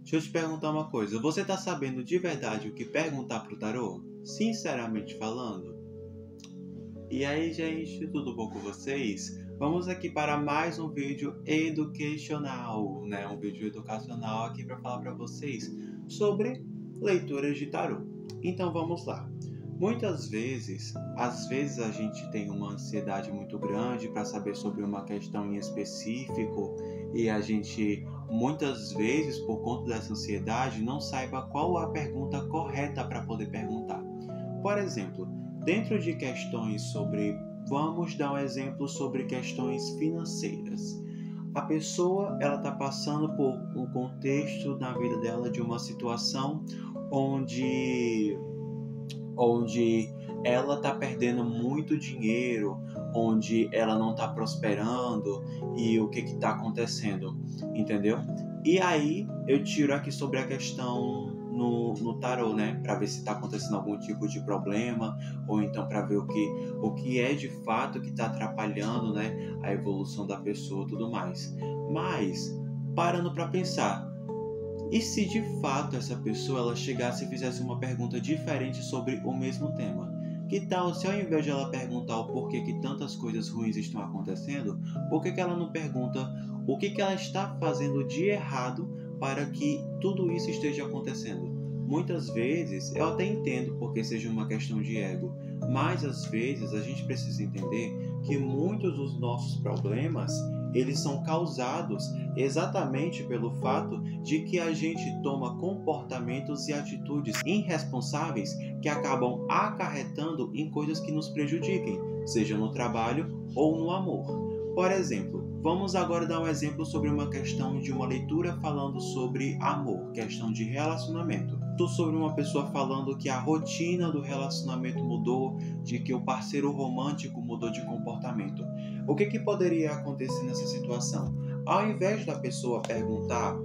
Deixa eu te perguntar uma coisa. Você tá sabendo de verdade o que perguntar pro tarô? Sinceramente falando? E aí, gente, tudo bom com vocês? Vamos aqui para mais um vídeo educacional, né? Um vídeo educacional aqui para falar para vocês sobre leituras de tarô. Então vamos lá. Muitas vezes, às vezes a gente tem uma ansiedade muito grande para saber sobre uma questão em específico e a gente muitas vezes, por conta dessa ansiedade, não saiba qual a pergunta correta para poder perguntar. Por exemplo, dentro de questões sobre, vamos dar um exemplo sobre questões financeiras. A pessoa, ela está passando por um contexto na vida dela de uma situação onde ela está perdendo muito dinheiro, onde ela não está prosperando e o que está acontecendo, entendeu? E aí eu tiro aqui sobre a questão no tarô, né, para ver se está acontecendo algum tipo de problema ou então para ver o que é de fato que está atrapalhando, né, a evolução da pessoa e tudo mais. Mas parando para pensar, e se de fato essa pessoa ela chegasse e fizesse uma pergunta diferente sobre o mesmo tema? Que tal se ao invés de ela perguntar o porquê que tantas coisas ruins estão acontecendo, por que ela não pergunta o que ela está fazendo de errado para que tudo isso esteja acontecendo? Muitas vezes, eu até entendo porque seja uma questão de ego, mas às vezes a gente precisa entender que muitos dos nossos problemas eles são causados exatamente pelo fato de que a gente toma comportamentos e atitudes irresponsáveis que acabam acarretando em coisas que nos prejudiquem, seja no trabalho ou no amor. Por exemplo, vamos agora dar um exemplo sobre uma questão de uma leitura falando sobre amor, questão de relacionamento. Sobre uma pessoa falando que a rotina do relacionamento mudou, de que o parceiro romântico mudou de comportamento. O que poderia acontecer nessa situação? Ao invés da pessoa perguntar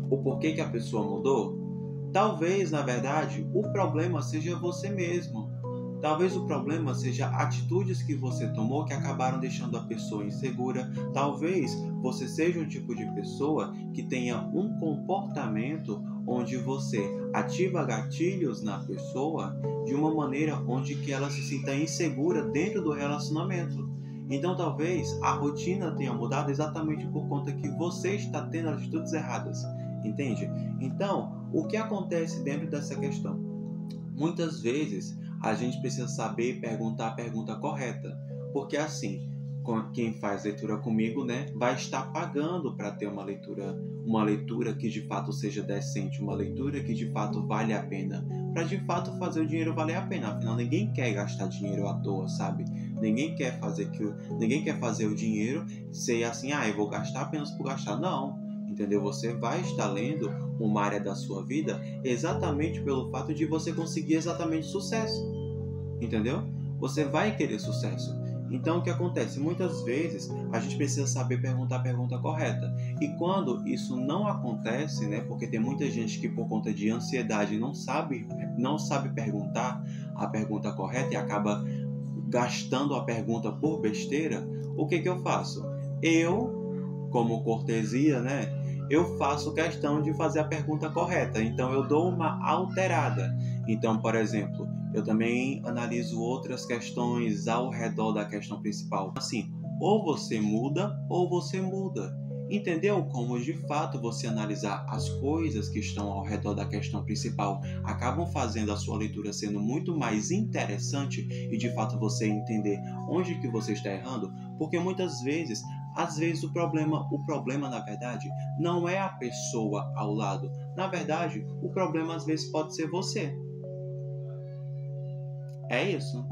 o porquê que a pessoa mudou, talvez, na verdade, o problema seja você mesmo. Talvez o problema seja atitudes que você tomou que acabaram deixando a pessoa insegura. Talvez você seja um tipo de pessoa que tenha um comportamento onde você ativa gatilhos na pessoa de uma maneira onde que ela se sinta insegura dentro do relacionamento. Então talvez a rotina tenha mudado exatamente por conta que você está tendo atitudes erradas, entende? Então, o que acontece dentro dessa questão? Muitas vezes a gente precisa saber perguntar a pergunta correta, porque assim, quem faz leitura comigo, né, vai estar pagando para ter uma leitura que de fato seja decente, uma leitura que de fato vale a pena, para de fato fazer o dinheiro valer a pena. Afinal, ninguém quer gastar dinheiro à toa, sabe? Ninguém quer fazer o dinheiro ser assim, eu vou gastar apenas por gastar. Não, entendeu? Você vai estar lendo uma área da sua vida exatamente pelo fato de você conseguir exatamente sucesso, entendeu? Você vai querer sucesso. Então, o que acontece? Muitas vezes, a gente precisa saber perguntar a pergunta correta. E quando isso não acontece, né? Porque tem muita gente que, por conta de ansiedade, não sabe perguntar a pergunta correta e acaba gastando a pergunta por besteira, o que eu faço? Eu, como cortesia, né? Eu faço questão de fazer a pergunta correta. Então, eu dou uma alterada. Então, por exemplo, eu também analiso outras questões ao redor da questão principal. Assim, ou você muda ou você muda. Entendeu como de fato você analisar as coisas que estão ao redor da questão principal acabam fazendo a sua leitura sendo muito mais interessante e de fato você entender onde que você está errando? Porque muitas vezes, o problema na verdade não é a pessoa ao lado. Na verdade, o problema às vezes pode ser você. É isso.